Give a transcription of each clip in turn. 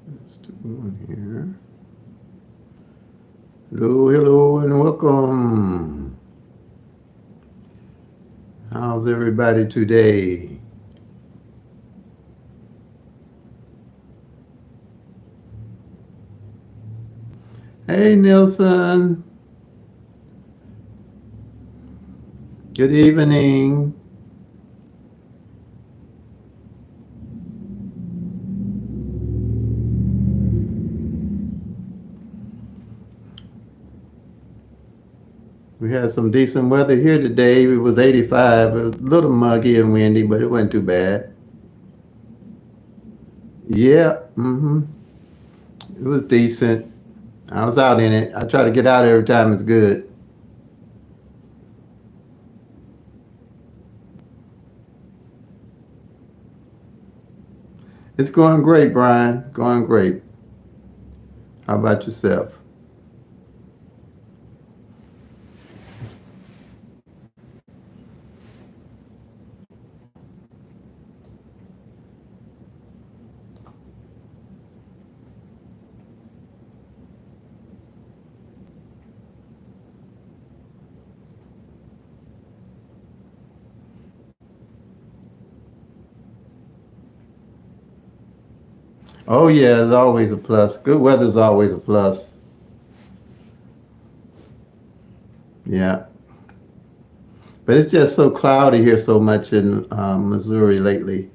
Let's do one here. Hello, hello, and welcome. How's everybody today? Hey, Nelson. Good evening. We had some decent weather here today. It was 85. It was a little muggy and windy, but it wasn't too bad. Yeah, it was decent. I was out in it. I try to get out every time it's good. It's going great, Brian. Going great. How about yourself? Oh yeah, it's always a plus. Good weather's always a plus. Yeah, but it's just so cloudy here so much in Missouri lately.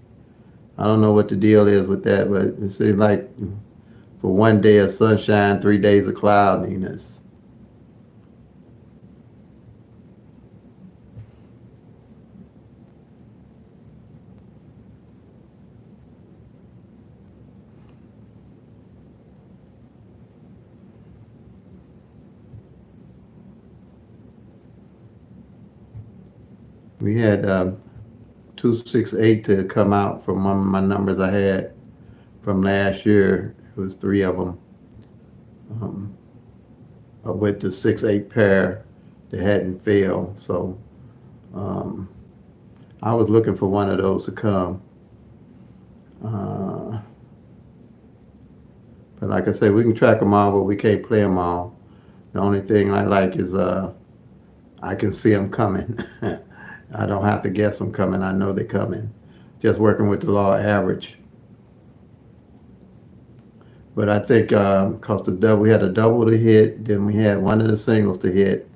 I don't know what the deal is with that, but it seems like for one day of sunshine, 3 days of cloudiness. We had 268 to come out from one of my numbers I had from last year. It was three of them um, with the 6-8 pair that hadn't failed. So um, I was looking for one of those to come. Uh, but like I said, we can track them all, but we can't play them all. The only thing I like is I can see them coming. I don't have to guess them coming. I know they're coming. Just working with the law of average. But I think because the double, we had a double to hit, then we had one of the singles to hit.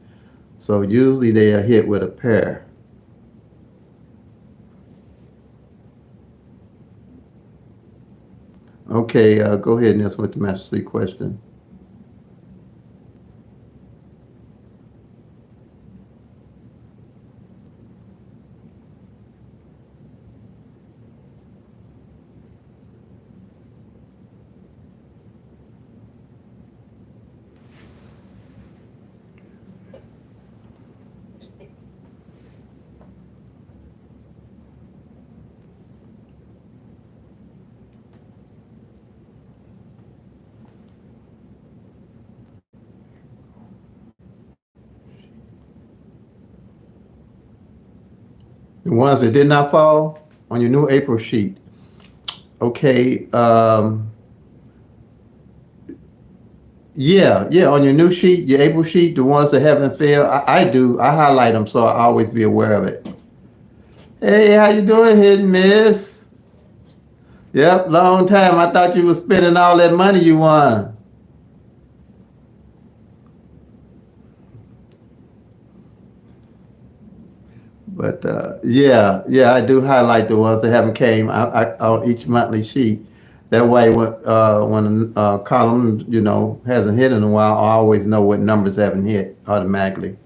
So usually they are hit with a pair. Okay, go ahead and that's what the Master C question. The ones that did not fall on your new April sheet. Okay, yeah, on your new sheet, your April sheet, the ones that haven't failed, I do. I highlight them so I always be aware of it. Hey, how you doing, Hidden Miss? Yep, long time. I thought you was spending all that money you won. But yeah, I do highlight the ones that haven't came on each monthly sheet. That way, when a column hasn't hit in a while, I always know what numbers haven't hit automatically.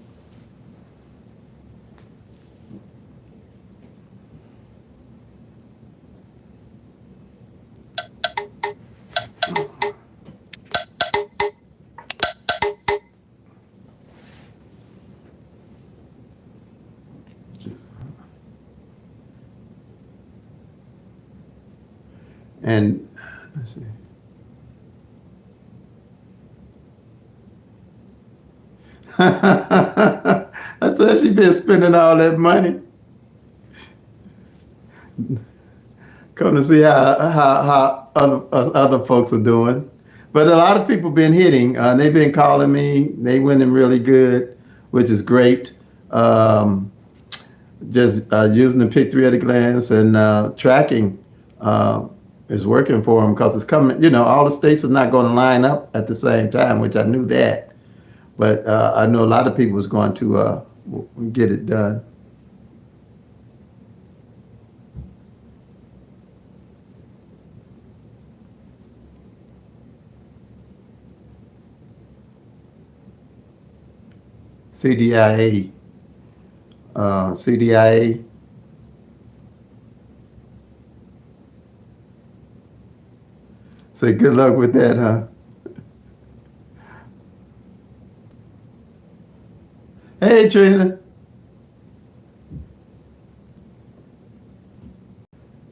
And let's see. I said she been spending all that money. Come to see how other folks are doing. But a lot of people been hitting. They've been calling me. They winning really good, which is great. Um, just using the pick three at a glance and tracking uh, is working for them because it's coming. All the states are not going to line up at the same time, which I knew that. But I know a lot of people was going to get it done. CDIA, CDIA. Say good luck with that, huh? Hey, Trina.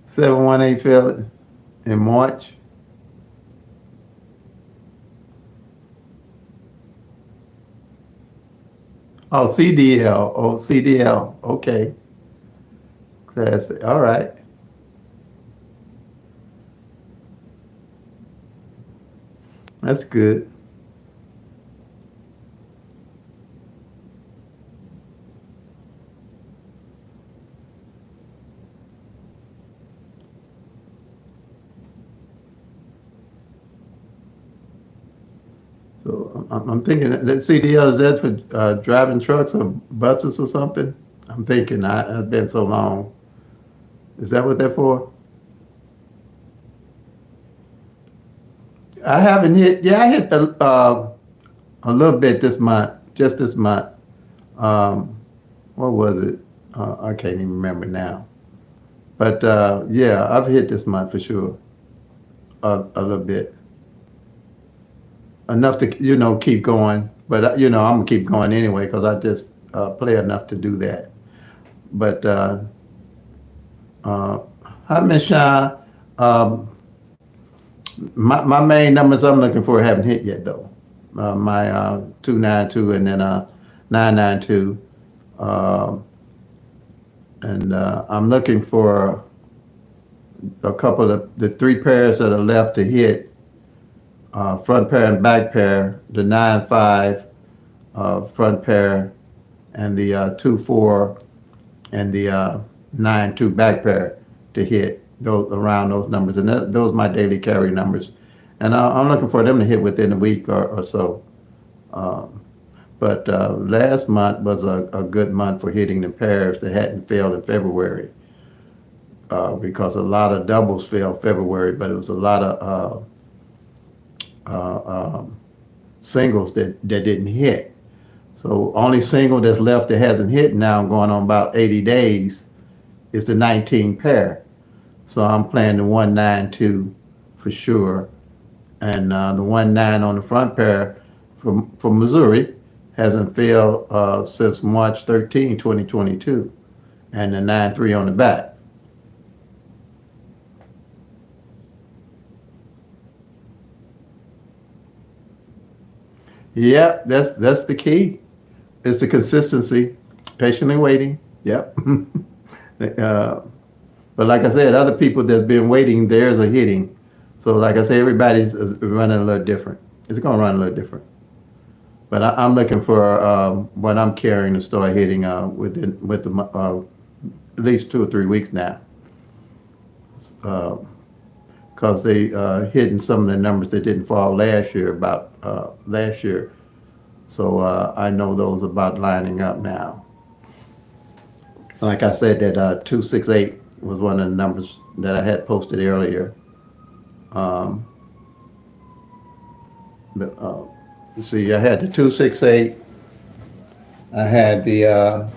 718 fell in March. Oh, CDL. Oh, CDL. Okay. Classic. All right. That's good. So I'm thinking that CDL is that for driving trucks or buses or something? I'm thinking it's been so long. Is that what they're for? I haven't hit. Yeah, I hit a little bit this month, just this month. Um, what was it? I can't even remember now. But yeah, I've hit this month for sure. A little bit, enough to keep going. But I'm gonna keep going anyway because I just play enough to do that. But uh, hi, Miss Shine. Um, my main numbers I'm looking for haven't hit yet though. My 292 and then 992. Um, and I'm looking for a couple of the three pairs that are left to hit, front pair and back pair, the 9-5 front pair, and the 2-4 and the 9-2 back pair to hit those around those numbers. And those are my daily carry numbers. And I'm looking for them to hit within a week or so. Um, but last month was a good month for hitting the pairs that hadn't failed in February. Because a lot of doubles failed February, but it was a lot of singles that didn't hit. So only single that's left that hasn't hit now, going on about 80 days, is the 19 pair. So I'm playing the 192 for sure, and the 19 on the front pair from Missouri hasn't failed since March 13, 2022, and the 93 on the back. Yep, that's the key. It's the consistency, patiently waiting. Yep. uh, but like I said, other people that's been waiting, theirs are hitting. So like I say, everybody's running a little different. It's gonna run a little different. But I'm looking for what I'm carrying to start hitting at least 2 or 3 weeks now, because they hitting some of the numbers that didn't fall last year about last year. So I know those about lining up now. Like I said, that 268 was one of the numbers that I had posted earlier. Um, but, see, I had the 268, I had the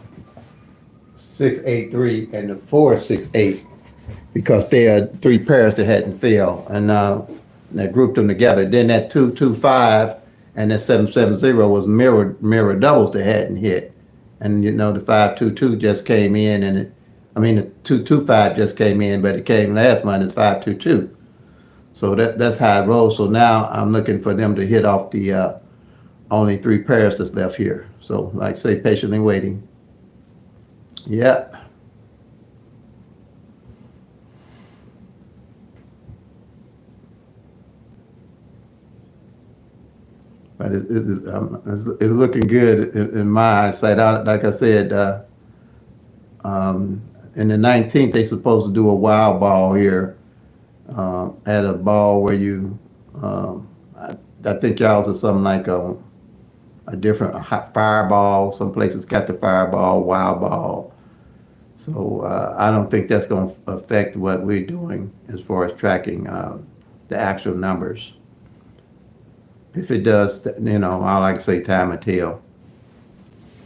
683, and the 468 because they are three pairs that hadn't failed, and they grouped them together. Then that 225 and that 770 was mirror doubles that hadn't hit, and the 522 just came in, and the 225 just came in, but it came last month as 522. So that's how it rolls. So now I'm looking for them to hit off the only three pairs that's left here. So like say, patiently waiting. Yeah. But it's looking good in my eyesight. Like I said, in the 19th, they supposed to do a wild ball here at a ball where I think y'all's is something like a different hot fireball. Some places got the fireball, wild ball. So I don't think that's going to affect what we're doing as far as tracking the actual numbers. If it does, I like to say time will tell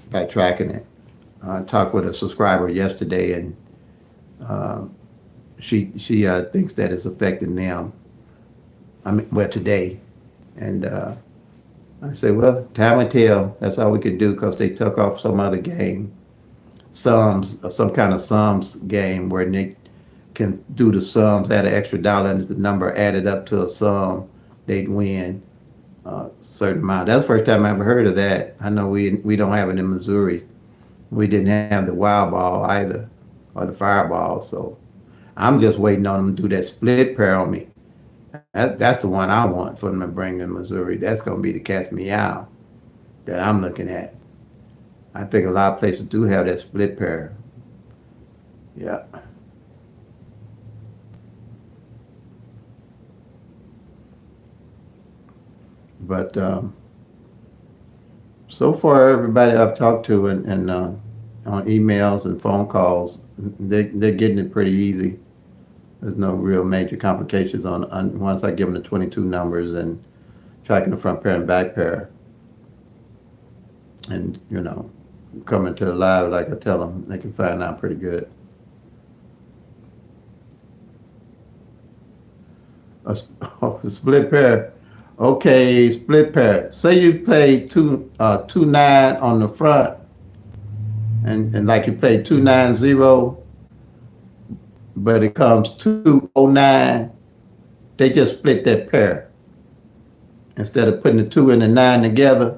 by tracking it. I talked with a subscriber yesterday, and she thinks that it's affecting them. Today, and I said, well, time will tell. That's all we could do because they took off some other game, some kind of sums game where they can do the sums, add an extra dollar, and if the number added up to a sum, they'd win certain amount. That's the first time I ever heard of that. I know we don't have it in Missouri. We didn't have the wild ball either, or the fireball. So I'm just waiting on them to do that split pair on me. That's the one I want for them to bring in Missouri. That's going to be the catch me out that I'm looking at. I think a lot of places do have that split pair. Yeah. But so far, everybody I've talked to and on emails and phone calls, they're getting it pretty easy. There's no real major complications on once I give them the 22 numbers and tracking the front pair and back pair. And, coming to the live, like I tell them, they can find out pretty good. A split pair. Okay, split pair. Say you play 2-9 on the front, and like you play 2-9-0, but it comes 2-0-9. They just split that pair. Instead of putting the 2 and the 9 together,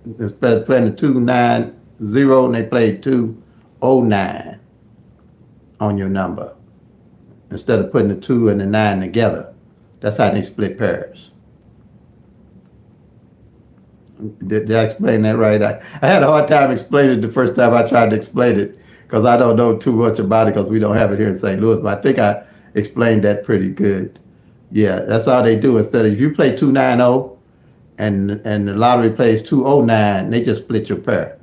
instead of playing the 2-9-0, and they play 2-0-9 on your number. Instead of putting the 2 and the 9 together. That's how they split pairs. Did I explain that right? I had a hard time explaining it the first time I tried to explain it because I don't know too much about it because we don't have it here in St. Louis, but I think I explained that pretty good. Yeah, that's all they do. Instead of if you play 2-9-0 and the lottery plays 2-0-9, they just split your pair.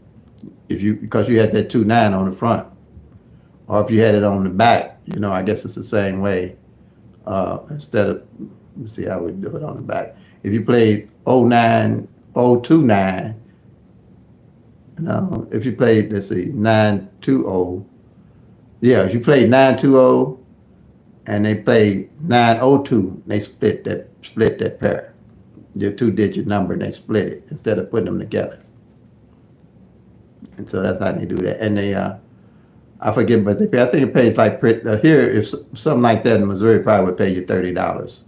Because you had that 2-9 on the front. Or if you had it on the back, I guess it's the same way. Instead of, let's see how we do it on the back. If you played 0-9-0-2-9, if you played, let's see, 9-2-0. Yeah, if you played 9-2-0 and they played 9-0-2, they split that pair. Their 2-digit number, and they split it instead of putting them together. And so that's how they do that. And they, I forget, but I think it pays like here. If something like that in Missouri, probably would pay you $30.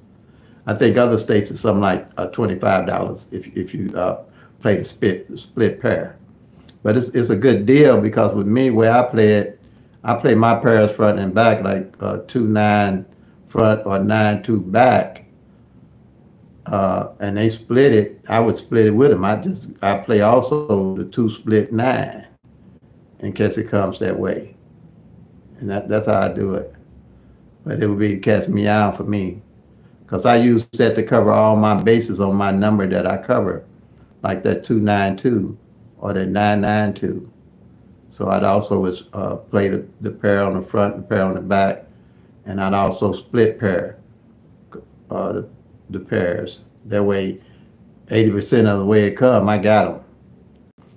I think other states is something like $25 if you play the split pair. But it's a good deal because with me, where I play it, I play my pairs front and back like 2-9 front or 9-2 back. And they split it. I would split it with them. I play also the 2 split 9 in case it comes that way. And that's how I do it. But it would be catch me out for me. Because I use that to cover all my bases on my number that I cover. Like that 292 or that 992. So I'd also was play the pair on the front and pair on the back, and I'd also split pair uh, the, the pairs. That way, 80% of the way it come, I got them.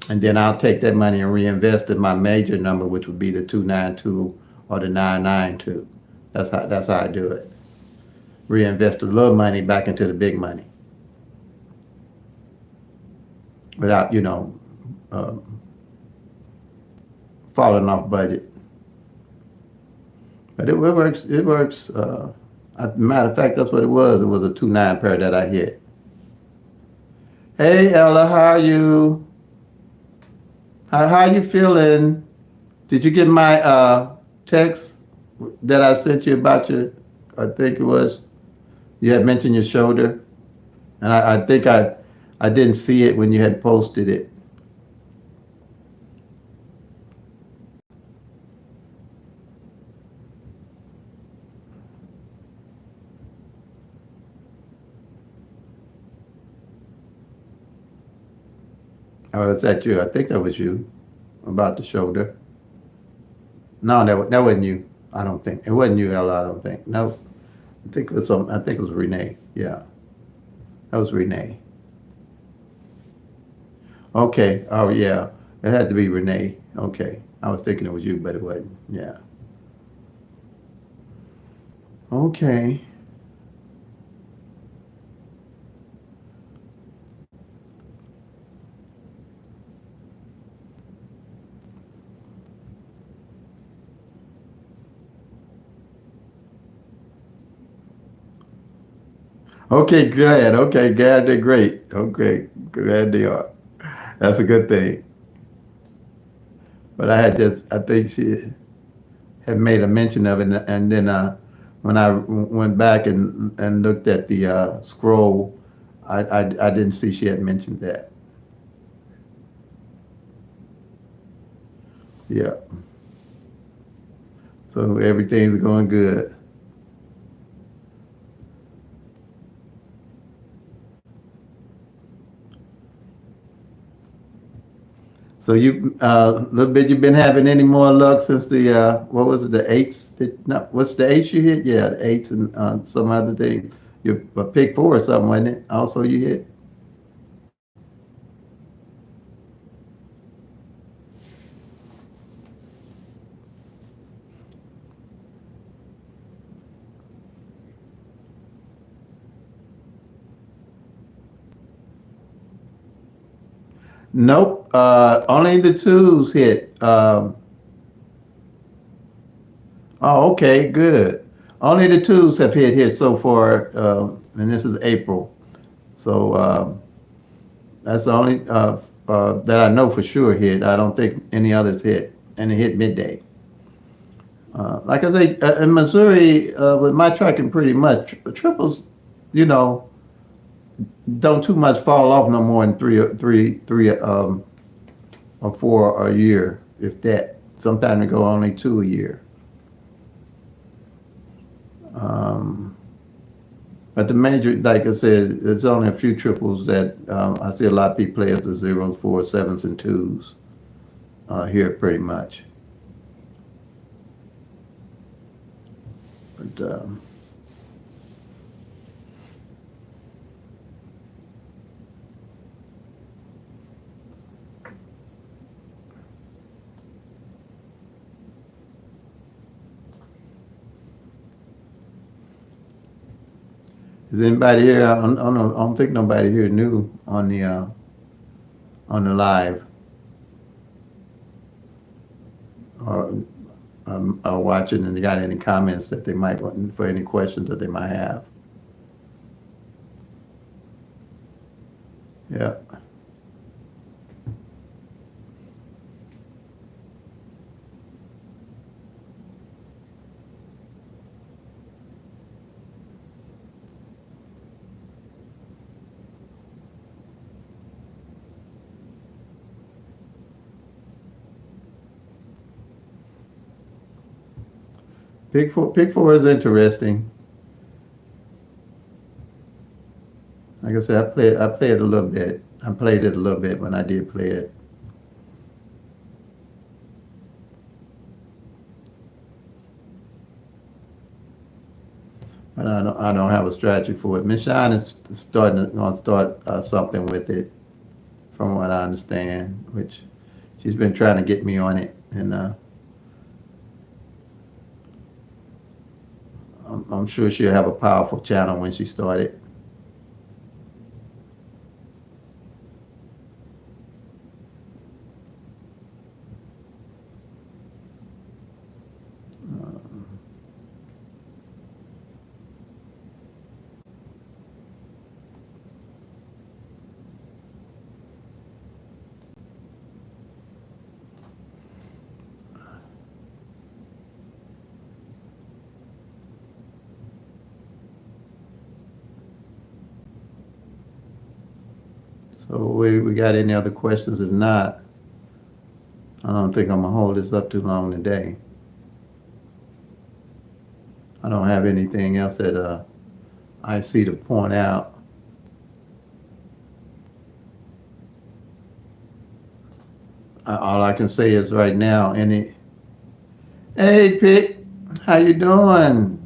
And then I'll take that money and reinvest in my major number, which would be the 292 or the 992. That's how I do it. Reinvest a little money back into the big money without, uh, falling off budget. But it works. It works. Matter of fact, that's what it was. It was a 2-9 pair that I hit. Hey Ella, how are you? How you feeling? Did you get my text that I sent you about your? I think it was you had mentioned your shoulder, and I think I didn't see it when you had posted it. Oh, is that you? I think that was you about the shoulder. No, that wasn't you. I don't think it wasn't you, Ella. I don't think. No, I think it was some. I think it was Renee. Yeah, that was Renee. Okay. Oh yeah, it had to be Renee. Okay, I was thinking it was you, but it wasn't. Yeah. Okay. Okay, glad. Okay, glad they're great. Okay, glad they are. That's a good thing. But I think she had made a mention of it, and then when I went back and looked at the scroll, I didn't see she had mentioned that. Yeah. So everything's going good. So you, little bit, you've been having any more luck since the, what was it, the eights? No, what's the eights you hit? Yeah, the eights and some other thing. You pick four or something, wasn't it? Also you hit? Nope. Only the twos hit. Oh, okay, good. Only the twos have hit here so far, and this is April. So that's the only that I know for sure hit. I don't think any others hit, and it hit midday. Like I say, in Missouri, with my tracking, pretty much triples, you know, don't too much fall off no more than three or four a year, if that. Sometimes they go only two a year. Um, but the major, like I said, there's only a few triples that I see a lot of people play as the zeros, fours, sevens, and twos here pretty much. But is anybody here? I don't think nobody here new on the live or are watching and they got any comments that they might want for any questions that they might have. Yeah. Pick four is interesting. Like I said, I played a little bit. I played it a little bit when I did play it. but I don't have a strategy for it. Miss Shine is gonna start something with it, from what I understand, which she's been trying to get me on it, and I'm sure she'll have a powerful channel when she started. So we got any other questions? If not, I don't think I'm gonna hold this up too long today. I don't have anything else that I see to point out. All I can say is right now, hey Pitt, how you doing?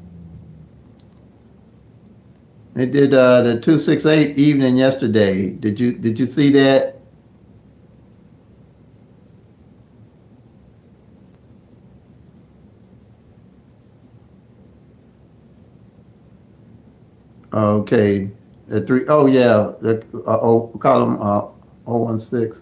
They did the 268 evening yesterday. Did you see that? Okay, the three. Oh yeah, the column 016.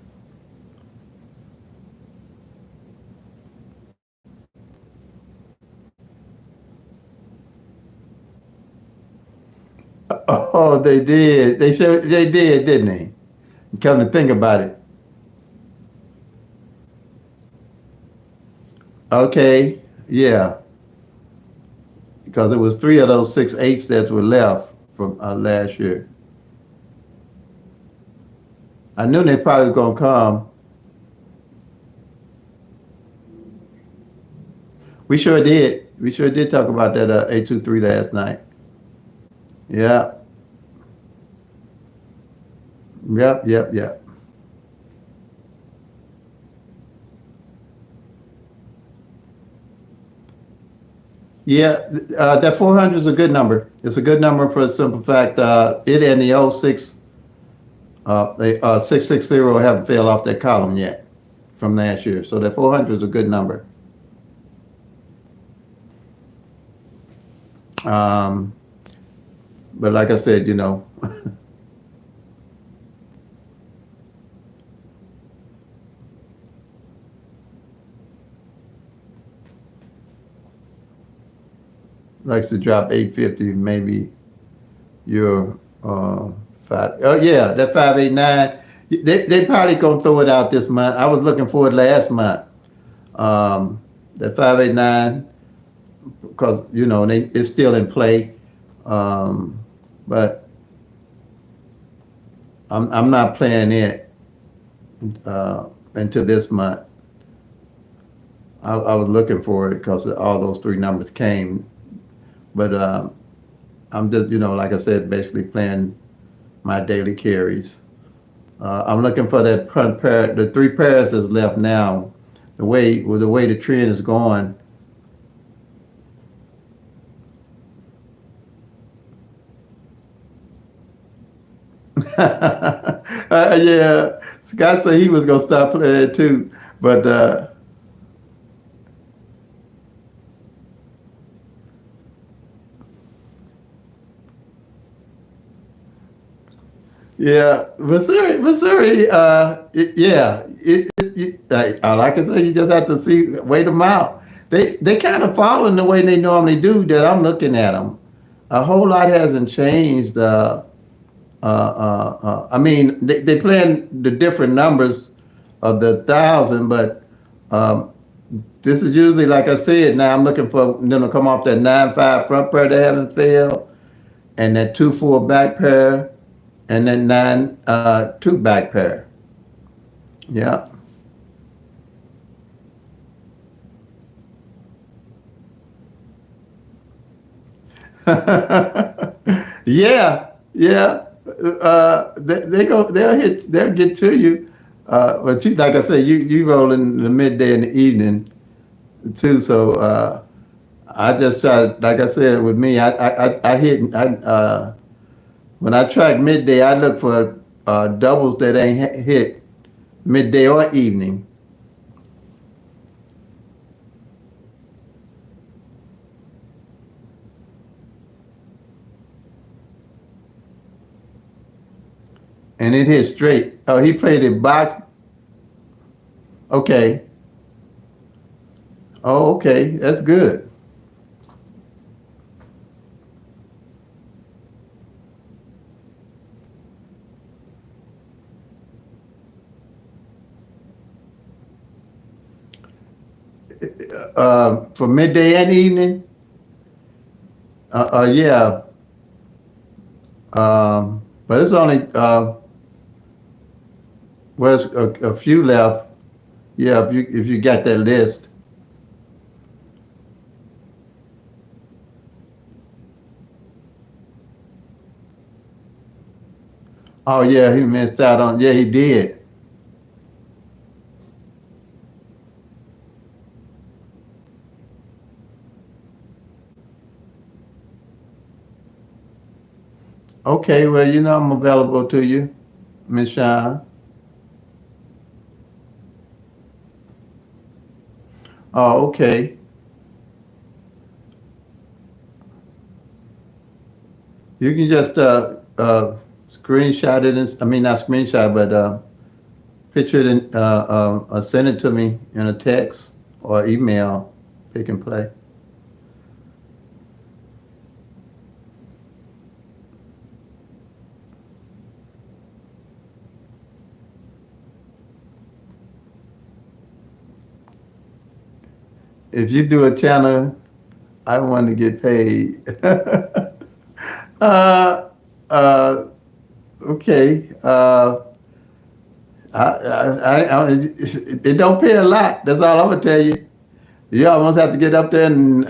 Oh, they did. They did, didn't they? Come to think about it. Okay, yeah, because it was three of those 6/8 that were left from last year. I knew they probably was gonna come. We sure did. We sure did talk about that 823 last night. Yeah. Yep. Yep. Yep. Yeah, that 400 is a good number. It's a good number for the simple fact it and the O 06, the 660 haven't fell off that column yet from last year. So that 400 is a good number. Um, but like I said, likes to drop 850, maybe your five. Oh yeah, that 589. They probably gonna throw it out this month. I was looking for it last month. That 589, because it's still in play. But I'm not playing it until this month. I was looking for it because all those three numbers came, but I'm just like I said, basically playing my daily carries. I'm looking for that front pair, the three pairs that's left now. The way the trend is going. Yeah, Scott said he was gonna stop playing too, but yeah, Missouri. Yeah, all I can say, you just have to wait them out. They kind of following the way they normally do. That I'm looking at them. A whole lot hasn't changed. I mean, they playing the different numbers of the thousand, but um, this is usually, like I said. Now I'm looking for them to come off that 9-5 front pair they haven't failed, and that 2-4 back pair, and then 9-2 back pair. Yeah. Yeah, yeah. They'll get to you. But like I say, you roll in the midday and the evening too. So I just try, like I said, with me, I hit, when I track midday, I look for doubles that ain't hit midday or evening. And it hit straight. Oh, he played it box. Okay. Oh, okay. That's good. For midday and evening, yeah. But it's only well, it's a few left. Yeah, if you got that list. Oh yeah, he missed out on. Yeah, he did. Okay, well, I'm available to you, Miss Shine. Oh, okay. You can just screenshot it. I mean, not screenshot, but picture it and send it to me in a text or email. Pick and play. If you do a channel, I want to get paid. uh, uh, okay. It don't pay a lot. That's all I'm gonna tell you. You almost have to get up there and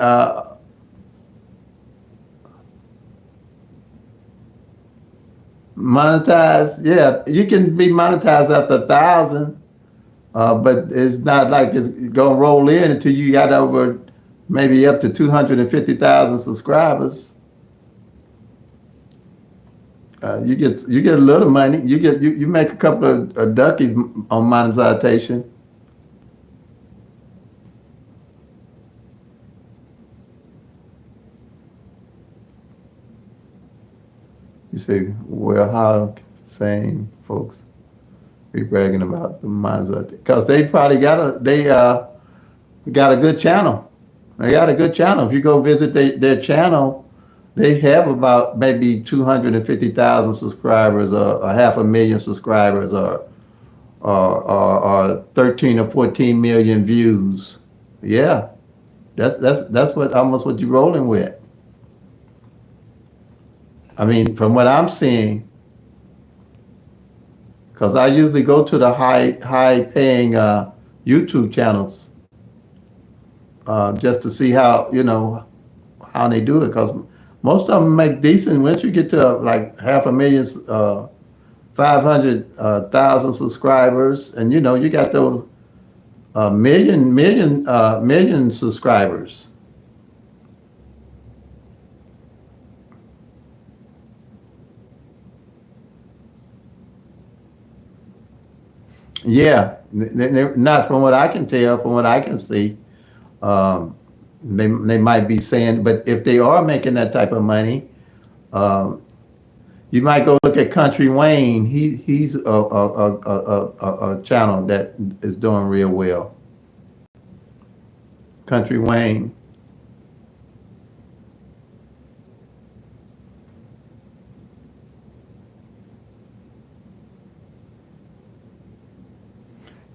monetize. Yeah, you can be monetized after 1,000, but it's not like it's gonna roll in until you got over maybe up to 250,000 subscribers. You get a little money. You make a couple of duckies on monetization. You say, well, how same folks be bragging about the monetization? Because they probably got a good channel. They got a good channel. If you go visit their channel, they have about maybe 250,000 subscribers, or a half a million subscribers, or 13 or 14 million views. Yeah, that's what almost what you're rolling with. I mean, from what I'm seeing, because I usually go to the high paying YouTube channels just to see how they do it. Because most of them make decent. Once you get to like half a million, 500,000 subscribers, and you got those million subscribers. Yeah, they're not from what I can tell, from what I can see. Um, they might be saying, but if they are making that type of money, um, you might go look at Country Wayne. He's a channel that is doing real well. Country Wayne.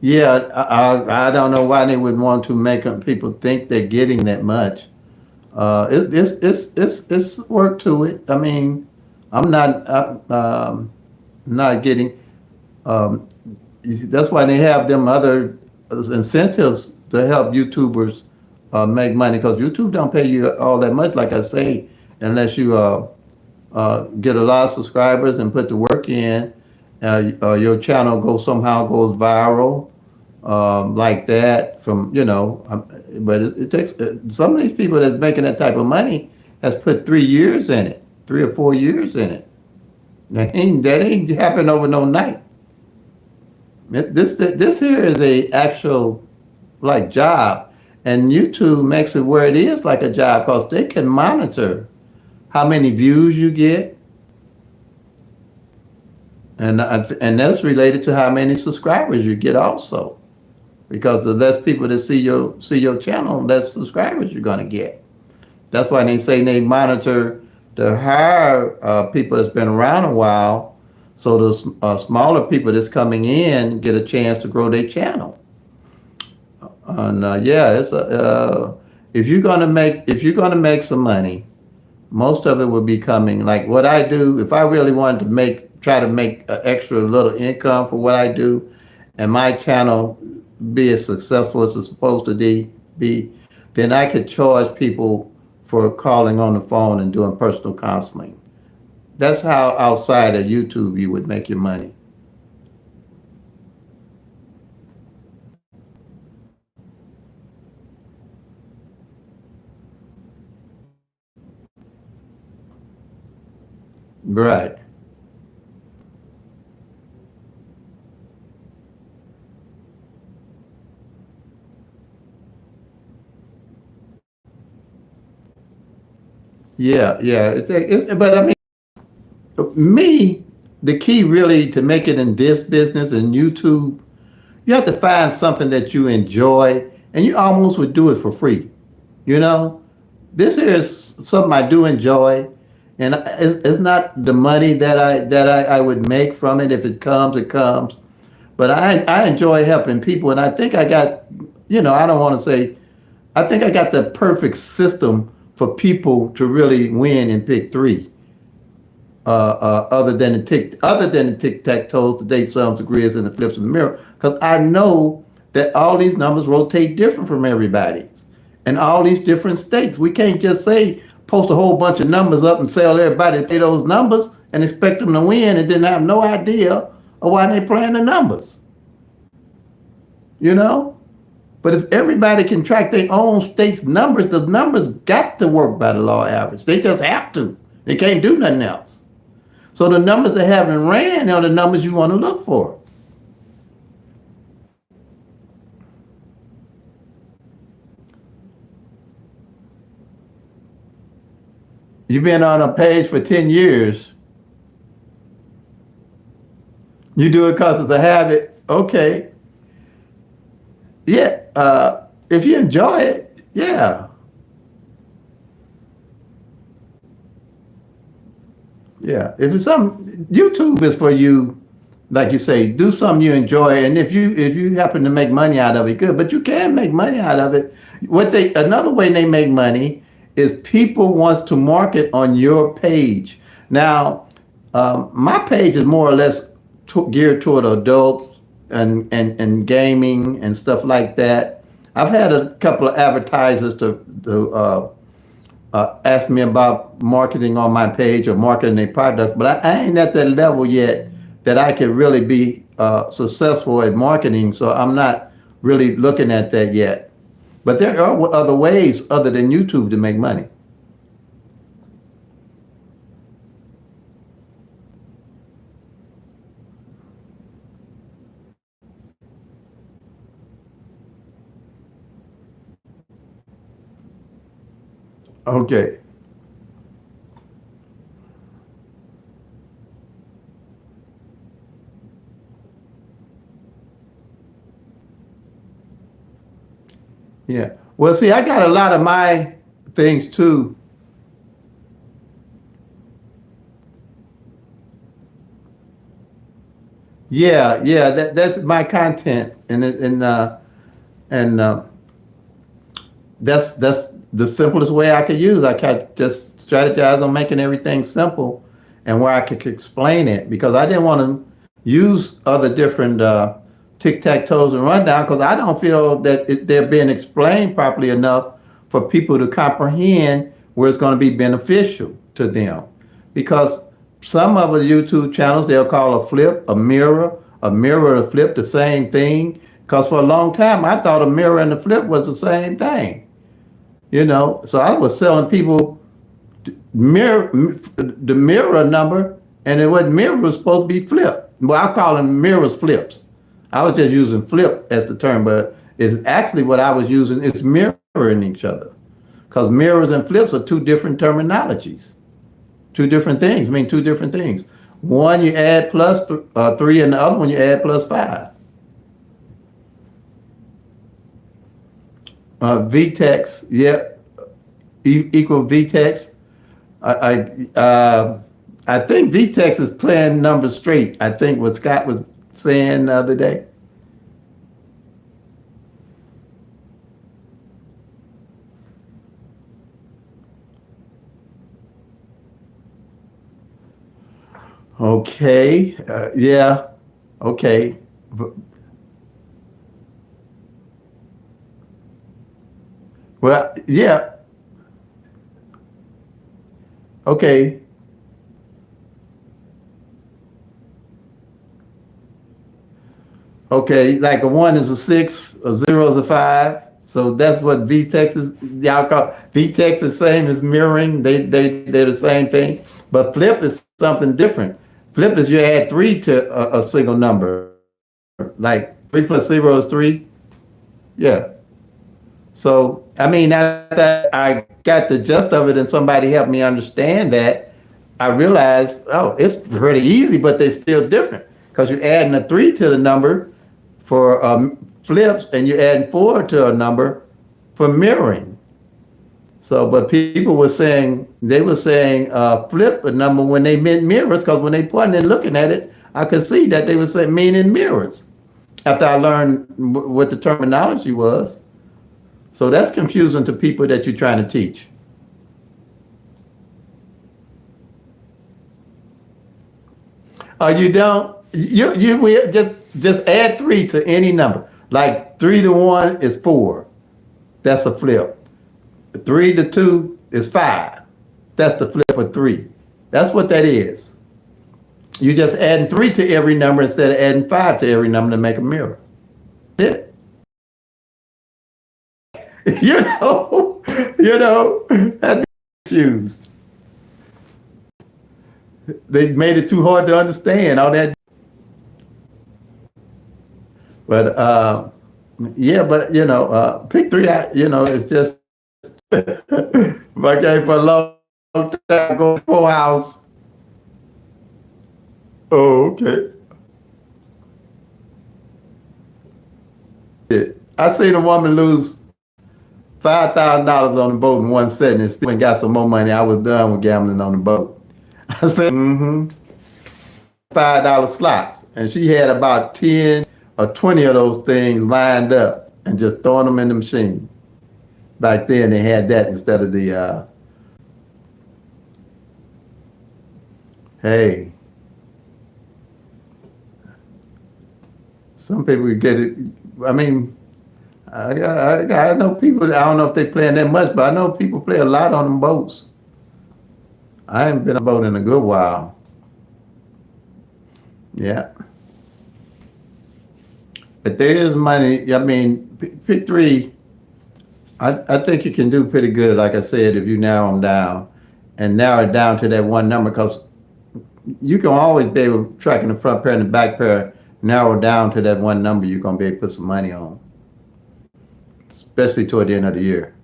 Yeah, I don't know why they would want to make people think they're getting that much. It's work to it. I mean, I'm not getting. Um, that's why they have them other incentives to help YouTubers make money, because YouTube don't pay you all that much, like I say, unless you get a lot of subscribers and put the work in. Your channel somehow goes viral, like that from, but it takes, some of these people that's making that type of money has put 3 years in it, 3 or 4 years in it. That ain't happened over no night. This here is a actual like job, and YouTube makes it where it is like a job because they can monitor how many views you get, and that's related to how many subscribers you get also. Because the less people that see your channel, less subscribers you're gonna get. That's why they say they monitor the higher people that's been around a while, so the smaller people that's coming in get a chance to grow their channel. And yeah, if you're gonna make some money, most of it will be coming like what I do. If I really wanted to try to make an extra little income for what I do, and my channel be as successful as it's supposed to be, then I could charge people for calling on the phone and doing personal counseling. That's how outside of YouTube you would make your money. Right. Yeah, yeah. But I mean, me, the key really to make it in this business and YouTube, you have to find something that you enjoy, and you almost would do it for free. You know, this here is something I do enjoy, and it's not the money that I would make from it. If it comes, it comes. But I enjoy helping people, and I think I got, I don't want to say, I think I got the perfect system for people to really win in pick three. Other than the tic tac toes, the date sums, the grids, and the flips of the mirror, because I know that all these numbers rotate different from everybody's, and all these different states. We can't just say post a whole bunch of numbers up and tell everybody to play those numbers and expect them to win, and then have no idea of why they playing the numbers. You know. But if everybody can track their own state's numbers, the numbers got to work by the law average. They just have to. They can't do nothing else. So the numbers that haven't ran are the numbers you want to look for. You've been on a page for 10 years. You do it because it's a habit. Okay. Yeah. If you enjoy it, yeah. Yeah. If it's something, YouTube is for you, like you say, do something you enjoy. And if you happen to make money out of it, good. But you can make money out of it. Another way they make money is people wants to market on your page. Now, my page is more or less geared toward adults and gaming and stuff like that. I've had a couple of advertisers to ask me about marketing on my page or marketing a product, but I ain't at that level yet that I can really be successful at marketing. So I'm not really looking at that yet. But there are other ways other than YouTube to make money. Okay. Yeah. Well, see, I got a lot of my things too. Yeah, yeah. That's my content, and that's the simplest way I could use. I can just strategize on making everything simple, and where I could explain it, because I didn't want to use other different tic tac toes and rundown, because I don't feel that they're being explained properly enough for people to comprehend where it's going to be beneficial to them. Because some of the YouTube channels they'll call a flip, a mirror, a flip, the same thing. Because for a long time, I thought a mirror and a flip was the same thing. So I was selling people the mirror number, and it wasn't mirror was supposed to be flip. Well, I call them mirrors flips. I was just using flip as the term, but it's actually what I was using is mirroring each other. Because mirrors and flips are two different terminologies, two different things, mean two different things. One you add plus 3, and the other one you add plus 5. Vtex, yeah, equal Vtex. I think Vtex is playing numbers straight. I think what Scott was saying the other day. Okay, yeah, okay. Well, yeah, okay. Okay, like a 1 is a 6, a 0 is a 5. So that's what VTEX is. Y'all call VTEX is same as mirroring. They're the same thing. But flip is something different. Flip is you add 3 to a single number. Like 3 plus 0 is 3. Yeah. So I mean, after I got the gist of it and somebody helped me understand that, I realized, oh, it's pretty easy, but they're still different because you're adding a 3 to the number for flips, and you're adding 4 to a number for mirroring. So, but people were saying, flip a number when they meant mirrors, because when they pointed and looking at it, I could see that they were saying meaning mirrors after I learned what the terminology was. So that's confusing to people that you're trying to teach. You don't. You will just add 3 to any number. Like 3 to 1 is 4. That's a flip. 3 to 2 is 5. That's the flip of 3. That's what that is. You just adding 3 to every number instead of adding 5 to every number to make a mirror. That's it. That's confused. They made it too hard to understand all that. But yeah, but pick 3 out, it's just my game for a long time, go to full house. Oh, okay. I seen a woman lose $5,000 on the boat in one setting and still got some more money. I was done with gambling on the boat. I said, $5 slots. And she had about 10 or 20 of those things lined up and just throwing them in the machine. Back then they had that instead of the, hey, some people get it. I mean, I know people, I don't know if they playing that much, but I know people play a lot on them boats. I haven't been on a boat in a good while. Yeah. But there is money. I mean, pick 3. I think you can do pretty good, like I said, if you narrow them down and narrow it down to that one number, because you can always be able to track in the front pair and the back pair, narrow down to that one number you're going to be able to put some money on, especially toward the end of the year.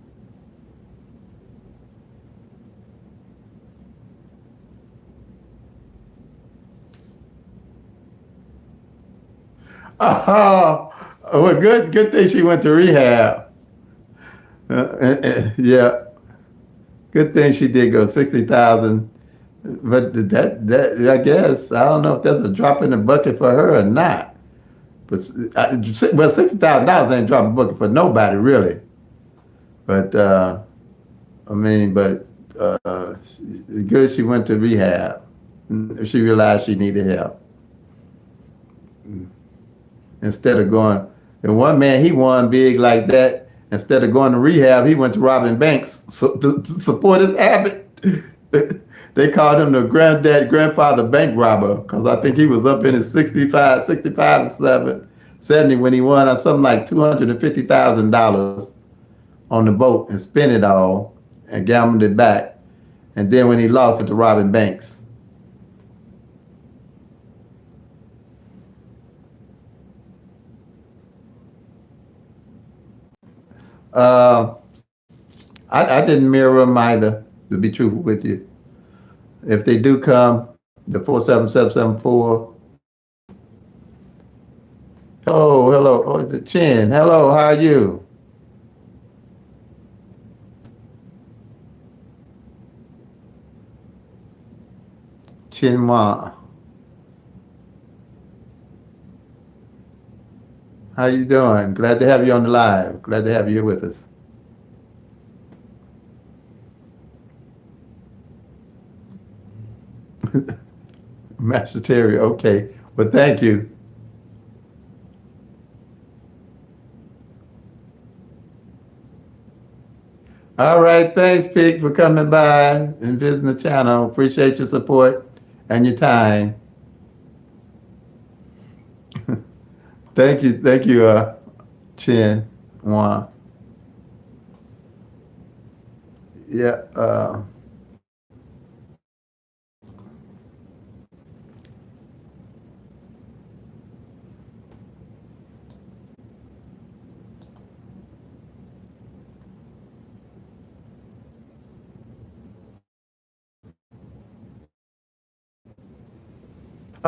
Oh, well, good thing she went to rehab. Yeah, good thing she did go 60,000. But that I guess I don't know if that's a drop in the bucket for her or not. But $60,000 ain't dropping the bucket for nobody really. But I mean, but good she went to rehab. She realized she needed help. Instead of going, and one man, he won big like that. Instead of going to rehab, he went to robbing banks to support his habit. They called him the grandfather bank robber, because I think he was up in his 65 or 7. 70 when he won something like $250,000 on the boat and spent it all and gambled it back. And then when he lost it to robbing banks. Uh, I didn't mirror them either, to be truthful with you. If they do come, the 47774. Oh, hello. Oh, it's a Chin. Hello, how are you? Chinma. How you doing? Glad to have you on the live. Glad to have you here with us. Master Terry, okay. Well, thank you. All right, thanks, Pig, for coming by and visiting the channel. Appreciate your support and your time. Thank you, Chin Wan. Yeah,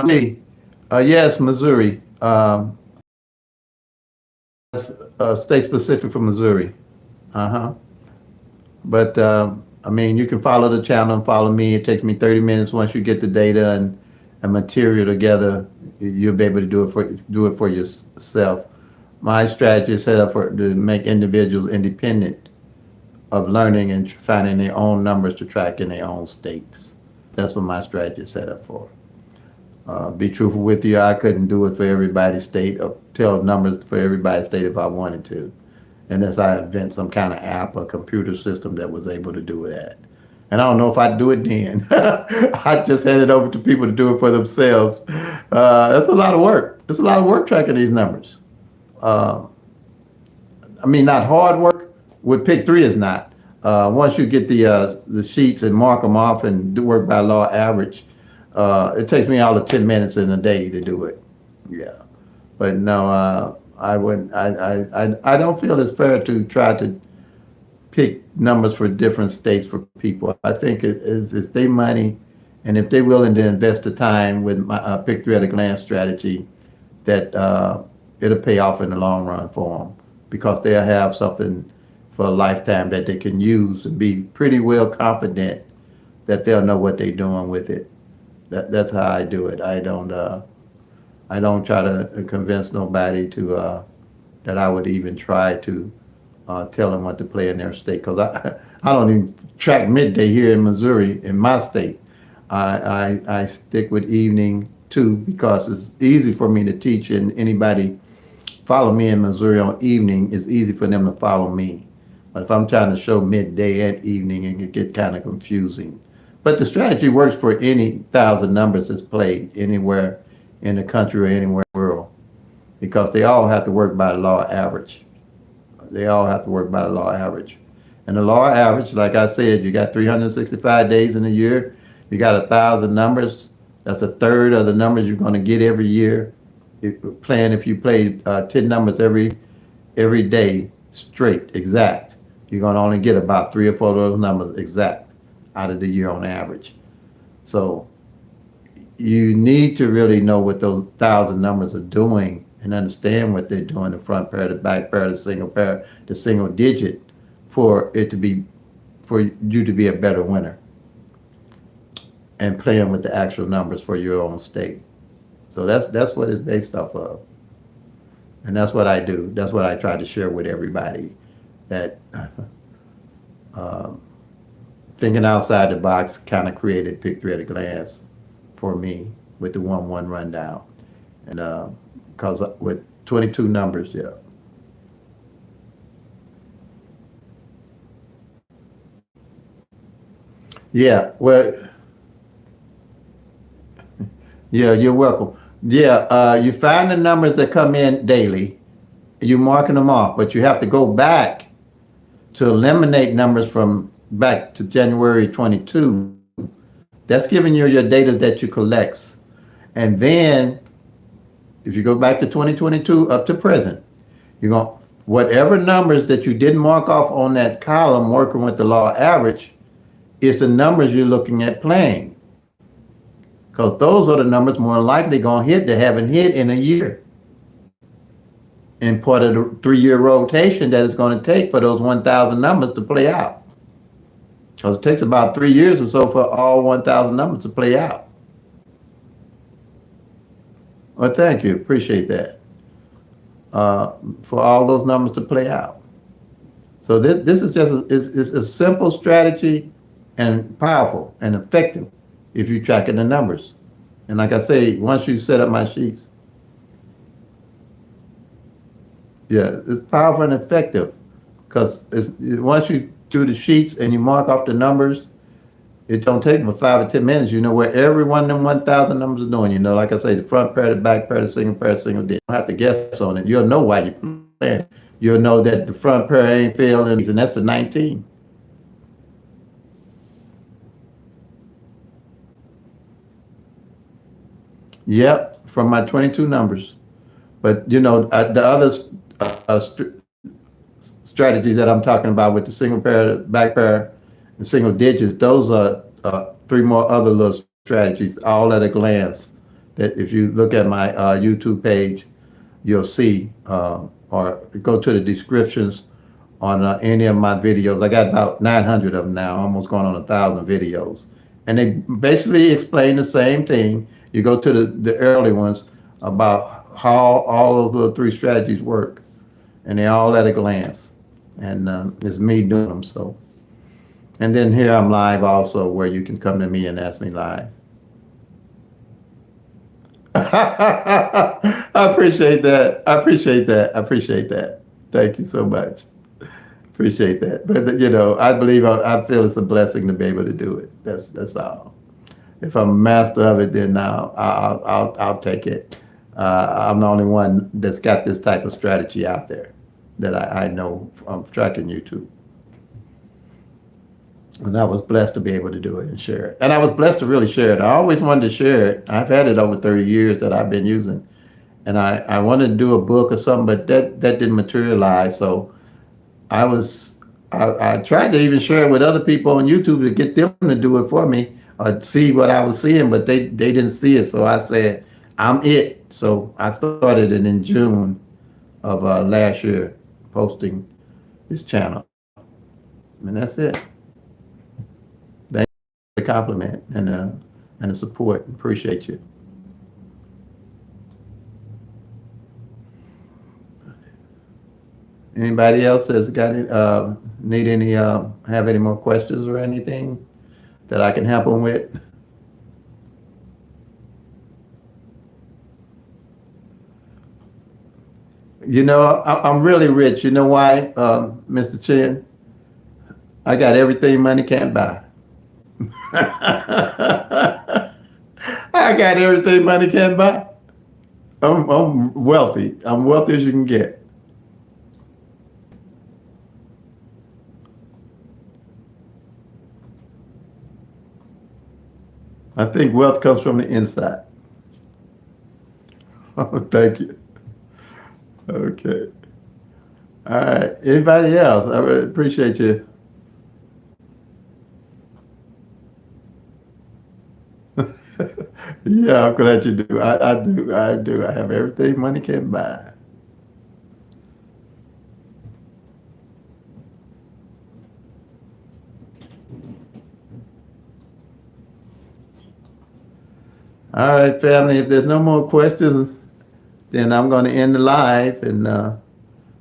me. Yes, Missouri. State specific for Missouri. Uh-huh. But I mean, you can follow the channel and follow me. It takes me 30 minutes once you get the data and material together. You'll be able to do it for yourself. My strategy is set up to make individuals independent of learning and finding their own numbers to track in their own states. That's what my strategy is set up for. Be truthful with you, I couldn't do it for everybody's state or tell numbers for everybody's state if I wanted to, unless I invent some kind of app or computer system that was able to do that. And I don't know if I'd do it then. I just hand it over to people to do it for themselves. That's a lot of work. It's a lot of work tracking these numbers. Uh, I mean, not hard work. With Pick Three is not. Once you get the sheets and mark them off and do work by law average, it takes me all of 10 minutes in a day to do it. Yeah, but no, I wouldn't. I don't feel it's fair to try to pick numbers for different states for people. I think it's their money, and if they're willing to invest the time with my Pick Three at a glance strategy, that it'll pay off in the long run for them because they'll have something for a lifetime that they can use and be pretty well confident that they'll know what they're doing with it. That's how I do it. I don't try to convince nobody to that I would even try to tell them what to play in their state because I don't even track midday here in Missouri in my state. I stick with evening too because it's easy for me to teach and anybody follow me in Missouri on evening, it's easy for them to follow me. But if I'm trying to show midday and evening, it can get kind of confusing. But the strategy works for any thousand numbers that's played anywhere in the country or anywhere in the world because they all have to work by the law average. They all have to work by the law average. And the law average, like I said, you got 365 days in a year. You got 1,000 numbers. That's a third of the numbers you're going to get every year. If you play 10 numbers every day straight, exact, you're going to only get about 3 or 4 of those numbers exact out of the year on average. So you need to really know what those 1,000 numbers are doing and understand what they're doing, the front pair, the back pair, the single digit, for you to be a better winner and playing with the actual numbers for your own state. So that's what it's based off of. And that's what I do. That's what I try to share with everybody. That um, thinking outside the box kind of created Pick Three at a glance for me with the 1-1 rundown. And because with 22 numbers, yeah. Yeah, well, yeah, you're welcome. Yeah, you find the numbers that come in daily, you marking them off, but you have to go back to eliminate numbers from back to January 22. That's giving you your data that you collect. And then if you go back to 2022 up to present, you're going whatever numbers that you didn't mark off on that column working with the law average is the numbers you're looking at playing. Because those are the numbers more likely going to hit that haven't hit in a year. And part of the 3-year rotation that it's going to take for those 1,000 numbers to play out. Because it takes about 3 years or so for all 1,000 numbers to play out. Well, thank you. Appreciate that. For all those numbers to play out. So this is just it's a simple strategy and powerful and effective if you're tracking the numbers. And like I say, once you set up my sheets, yeah, it's powerful and effective because once you do the sheets and you mark off the numbers, it don't take but 5 or 10 minutes. You know where every one of them 1,000 numbers is doing. You know, like I say, the front pair, the back pair, the single D. You don't have to guess on it. You'll know why you're playing. You'll know that the front pair ain't failing, and that's the 19. Yep, from my 22 numbers. But, you know, the other strategies that I'm talking about with the single pair, the back pair, and single digits, those are 3 more other little strategies, all at a glance, that if you look at my YouTube page, you'll see, or go to the descriptions on any of my videos. I got about 900 of them now, almost going on 1,000 videos. And they basically explain the same thing. You go to the early ones about how all of the 3 strategies work. And they're all at a glance. And it's me doing them, so. And then here I'm live also, where you can come to me and ask me live. I appreciate that. I appreciate that. I appreciate that. Thank you so much. Appreciate that. But you know, I believe I feel it's a blessing to be able to do it. That's all. If I'm a master of it, then I'll take it. I'm the only one that's got this type of strategy out there that I know from tracking YouTube. And I was blessed to be able to do it and share it. And I was blessed to really share it. I always wanted to share it. I've had it over 30 years that I've been using. And I wanted to do a book or something, but that didn't materialize. So I tried to even share it with other people on YouTube to get them to do it for me or see what I was seeing, but they didn't see it. So I said, I'm it. So I started it in June of last year, posting this channel. And that's it. Thank you for the compliment and the support. Appreciate you. Anybody else has got it? Need any? Have any more questions or anything that I can help them with? You know, I'm really rich. You know why, Mr. Chen? I got everything money can't buy. I got everything money can't buy. I'm wealthy. I'm wealthy as you can get. I think wealth comes from the inside. Oh, thank you. Okay. All right. Anybody else? I really appreciate you. Yeah, I'm glad you do. I do. I do. I have everything money can buy. All right, family. If there's no more questions, then I'm going to end the live and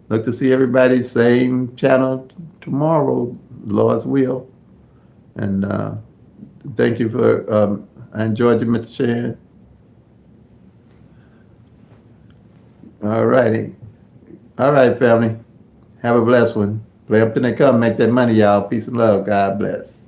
look to see everybody same channel tomorrow, Lord's will. And thank you for. I enjoyed you, Mr. Chan. All righty. All right, family. Have a blessed one. Play up till they come. Make that money, y'all. Peace and love. God bless.